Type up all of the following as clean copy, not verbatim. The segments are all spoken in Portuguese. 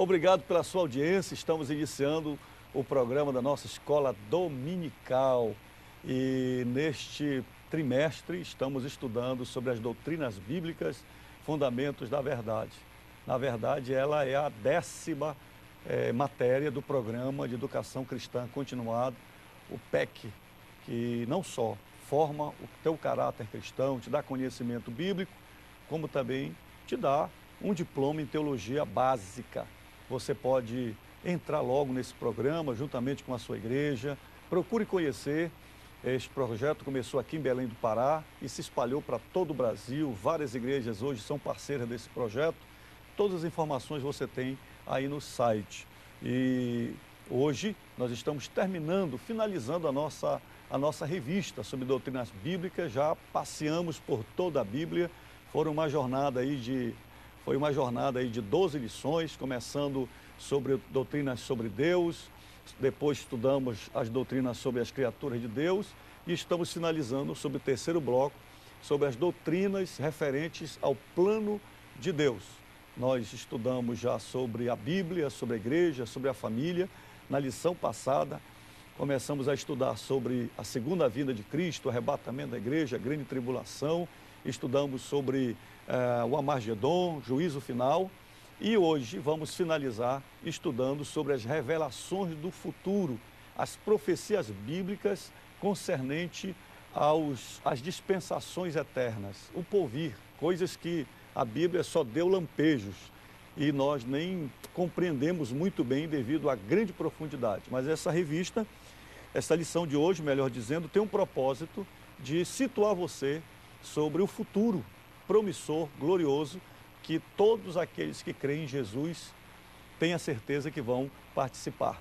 Obrigado pela sua audiência. Estamos iniciando o programa da nossa escola dominical. E neste trimestre estamos estudando sobre as doutrinas bíblicas, fundamentos da verdade. Na verdade, ela é a 10ª matéria do programa de educação cristã continuado, o PEC, que não só forma o teu caráter cristão, te dá conhecimento bíblico, como também te dá um diploma em teologia básica. Você pode entrar logo nesse programa, juntamente com a sua igreja. Procure conhecer. Este projeto começou aqui em Belém do Pará e se espalhou para todo o Brasil. Várias igrejas hoje são parceiras desse projeto. Todas as informações você tem aí no site. E hoje nós estamos finalizando a nossa revista sobre doutrinas bíblicas. Já passeamos por toda a Bíblia. Foi uma jornada aí de 12 lições, começando sobre doutrinas sobre Deus, depois estudamos as doutrinas sobre as criaturas de Deus e estamos finalizando sobre o terceiro bloco, sobre as doutrinas referentes ao plano de Deus. Nós estudamos já sobre a Bíblia, sobre a igreja, sobre a família. Na lição passada, começamos a estudar sobre a segunda vinda de Cristo, o arrebatamento da igreja, a grande tribulação. Estudamos sobre o Armagedon, juízo final. E hoje vamos finalizar estudando sobre as revelações do futuro, as profecias bíblicas concernente às dispensações eternas, o porvir, coisas que a Bíblia só deu lampejos e nós nem compreendemos muito bem devido à grande profundidade. Mas essa lição de hoje, melhor dizendo, tem um propósito de situar você sobre o futuro promissor, glorioso, que todos aqueles que creem em Jesus têm a certeza que vão participar.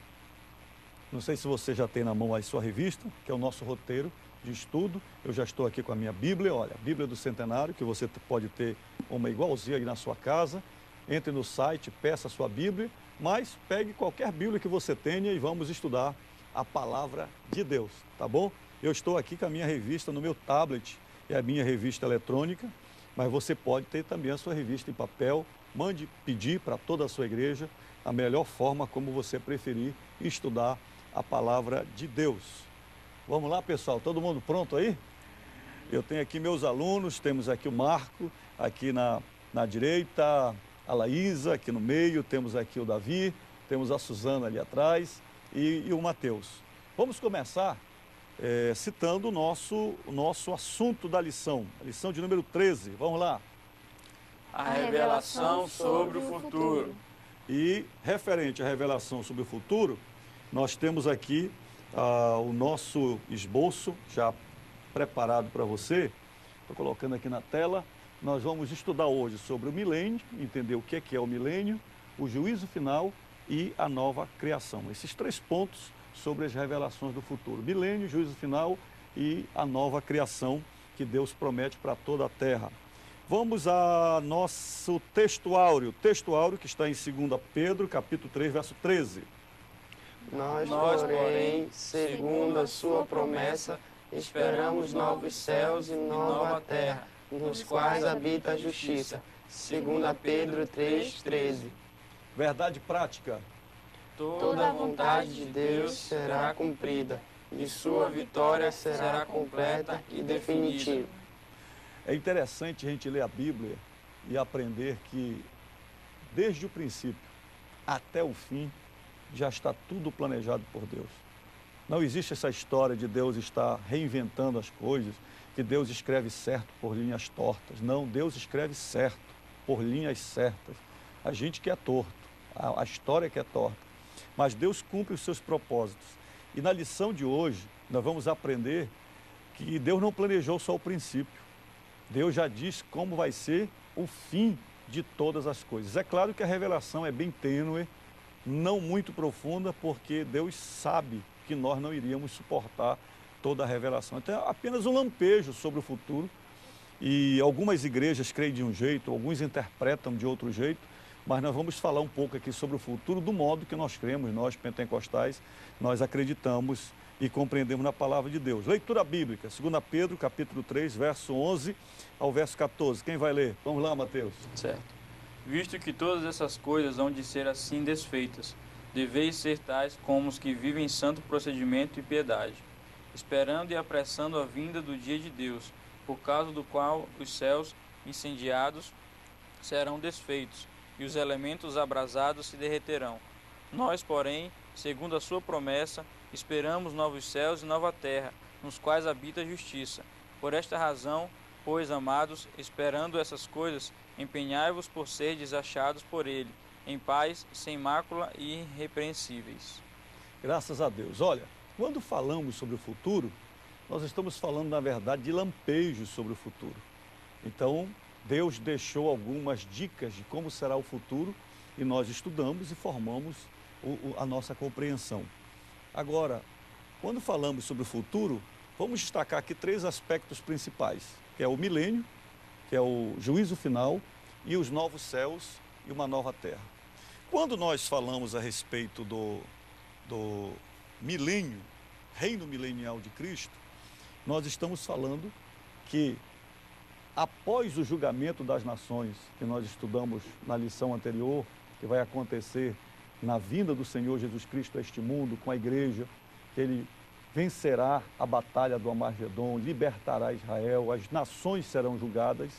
Não sei se você já tem na mão a sua revista, que é o nosso roteiro de estudo. Eu já estou aqui com a minha Bíblia, olha, a Bíblia do Centenário, que você pode ter uma igualzinha aí na sua casa. Entre no site, peça a sua Bíblia, mas pegue qualquer Bíblia que você tenha e vamos estudar a Palavra de Deus, tá bom? Eu estou aqui com a minha revista no meu tablet, é a minha revista eletrônica, mas você pode ter também a sua revista em papel. Mande pedir para toda a sua igreja a melhor forma como você preferir estudar a Palavra de Deus. Vamos lá, pessoal, todo mundo pronto aí? Eu tenho aqui meus alunos, temos aqui o Marco, aqui na direita, a Laísa aqui no meio, temos aqui o Davi, temos a Suzana ali atrás e o Mateus. Vamos começar citando o nosso assunto da lição, a lição de número 13. Vamos lá. A revelação sobre o futuro. E referente à revelação sobre o futuro, nós temos aqui o nosso esboço já preparado para você. Estou colocando aqui na tela. Nós vamos estudar hoje sobre o milênio, entender o que é o milênio, o juízo final e a nova criação. Esses 3 pontos sobre as revelações do futuro. Milênio, juízo final e a nova criação que Deus promete para toda a terra. Vamos a nosso textuário que está em 2 Pedro, capítulo 3, verso 13. Nós, porém, segundo a sua promessa, esperamos novos céus e nova terra, nos quais habita a justiça. 2 Pedro 3, 13. Verdade prática. Toda a vontade de Deus será cumprida, e sua vitória será completa e definitiva. É interessante a gente ler a Bíblia e aprender que, desde o princípio até o fim, já está tudo planejado por Deus. Não existe essa história de Deus estar reinventando as coisas, que Deus escreve certo por linhas tortas. Não, Deus escreve certo por linhas certas. A gente que é torto, a história que é torta. Mas Deus cumpre os seus propósitos. E na lição de hoje, nós vamos aprender que Deus não planejou só o princípio. Deus já diz como vai ser o fim de todas as coisas. É claro que a revelação é bem tênue, não muito profunda, porque Deus sabe que nós não iríamos suportar toda a revelação. Então é apenas um lampejo sobre o futuro. E algumas igrejas creem de um jeito, alguns interpretam de outro jeito. Mas nós vamos falar um pouco aqui sobre o futuro do modo que nós cremos, nós pentecostais, nós acreditamos e compreendemos na palavra de Deus. Leitura bíblica, 2 Pedro, capítulo 3, verso 11 ao verso 14. Quem vai ler? Vamos lá, Mateus. Certo. Visto que todas essas coisas hão de ser assim desfeitas, deveis ser tais como os que vivem em santo procedimento e piedade, esperando e apressando a vinda do dia de Deus, por causa do qual os céus incendiados serão desfeitos, e os elementos abrasados se derreterão. Nós, porém, segundo a sua promessa, esperamos novos céus e nova terra, nos quais habita a justiça. Por esta razão, pois, amados, esperando essas coisas, empenhai-vos por serdes achados por ele, em paz, sem mácula e irrepreensíveis. Graças a Deus. Olha, quando falamos sobre o futuro, nós estamos falando, na verdade, de lampejos sobre o futuro. Então, Deus deixou algumas dicas de como será o futuro e nós estudamos e formamos a nossa compreensão. Agora, quando falamos sobre o futuro, vamos destacar aqui 3 aspectos principais, que é o milênio, que é o juízo final, e os novos céus e uma nova terra. Quando nós falamos a respeito do milênio, reino milenial de Cristo, nós estamos falando que após o julgamento das nações, que nós estudamos na lição anterior, que vai acontecer na vinda do Senhor Jesus Cristo a este mundo, com a igreja, que ele vencerá a batalha do Armagedon, libertará Israel, as nações serão julgadas.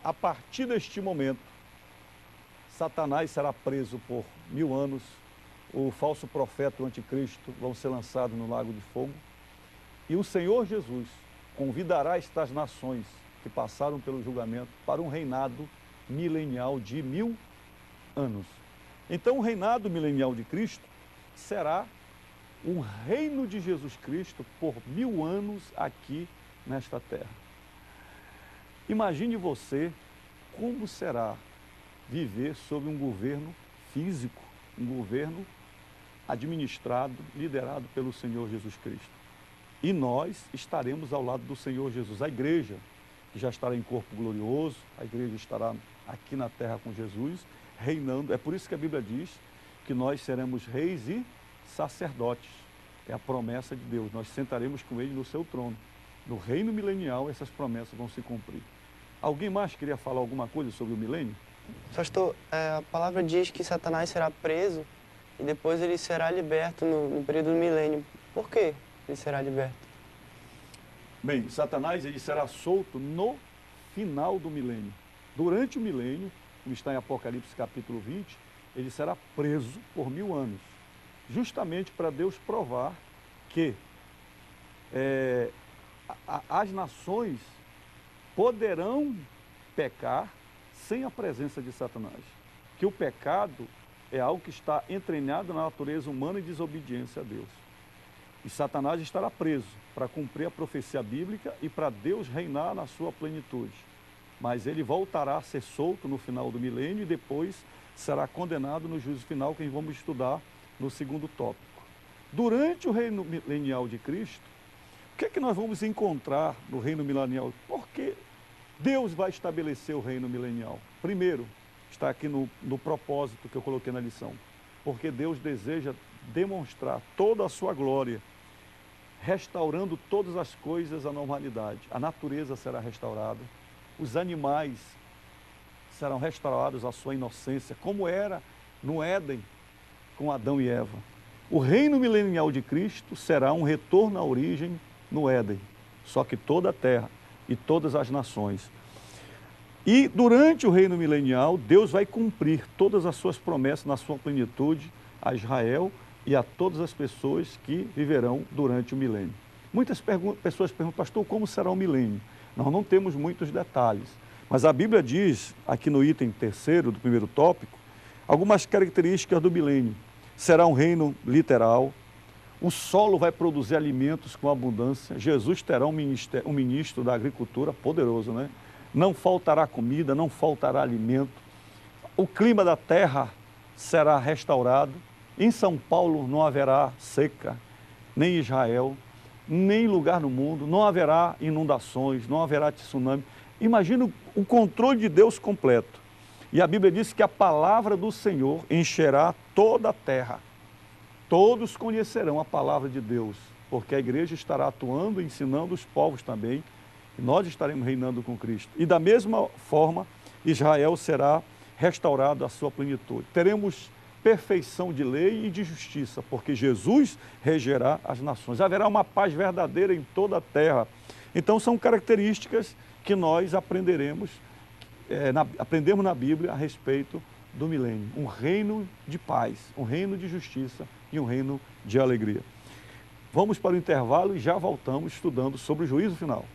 A partir deste momento, Satanás será preso por 1000 anos, o falso profeta, o anticristo, vão ser lançados no lago de fogo, e o Senhor Jesus convidará estas nações que passaram pelo julgamento para um reinado milenial de 1000 anos. Então, o reinado milenial de Cristo será um reino de Jesus Cristo por 1000 anos aqui nesta terra. Imagine você como será viver sob um governo físico, um governo administrado, liderado pelo Senhor Jesus Cristo. E nós estaremos ao lado do Senhor Jesus, a igreja, que já estará em corpo glorioso, a igreja estará aqui na terra com Jesus, reinando. É por isso que a Bíblia diz que nós seremos reis e sacerdotes. É a promessa de Deus. Nós sentaremos com ele no seu trono. No reino milenial, essas promessas vão se cumprir. Alguém mais queria falar alguma coisa sobre o milênio? Pastor, a palavra diz que Satanás será preso e depois ele será liberto no período do milênio. Por que ele será liberto? Bem, Satanás ele será solto no final do milênio. Durante o milênio, como está em Apocalipse capítulo 20, ele será preso por 1000 anos. Justamente para Deus provar que as nações poderão pecar sem a presença de Satanás. Que o pecado é algo que está entranhado na natureza humana e desobediência a Deus. E Satanás estará preso para cumprir a profecia bíblica e para Deus reinar na sua plenitude. Mas ele voltará a ser solto no final do milênio e depois será condenado no juízo final, que vamos estudar no segundo tópico. Durante o reino milenial de Cristo, o que é que nós vamos encontrar no reino milenial? Porque Deus vai estabelecer o reino milenial. Primeiro, está aqui no propósito que eu coloquei na lição. Porque Deus deseja demonstrar toda a sua glória, restaurando todas as coisas à normalidade. A natureza será restaurada, os animais serão restaurados à sua inocência, como era no Éden com Adão e Eva. O reino milenial de Cristo será um retorno à origem no Éden, só que toda a terra e todas as nações. E durante o reino milenial, Deus vai cumprir todas as suas promessas na sua plenitude a Israel e a todas as pessoas que viverão durante o milênio. Muitas pessoas perguntam, pastor, como será o milênio? Nós não temos muitos detalhes, mas a Bíblia diz, aqui no item 3º do primeiro tópico, algumas características do milênio. Será um reino literal, o solo vai produzir alimentos com abundância, Jesus terá um ministro da agricultura poderoso, né? Não faltará comida, não faltará alimento, o clima da terra será restaurado, em São Paulo não haverá seca, nem Israel, nem lugar no mundo, não haverá inundações, não haverá tsunami. Imagina o controle de Deus completo. E a Bíblia diz que a palavra do Senhor encherá toda a terra. Todos conhecerão a palavra de Deus, porque a igreja estará atuando e ensinando os povos também, e nós estaremos reinando com Cristo. E da mesma forma, Israel será restaurado à sua plenitude. Teremos perfeição de lei e de justiça, porque Jesus regerá as nações. Haverá uma paz verdadeira em toda a terra. Então, são características que nós aprendemos na Bíblia a respeito do milênio. Um reino de paz, um reino de justiça e um reino de alegria. Vamos para o intervalo e já voltamos estudando sobre o juízo final.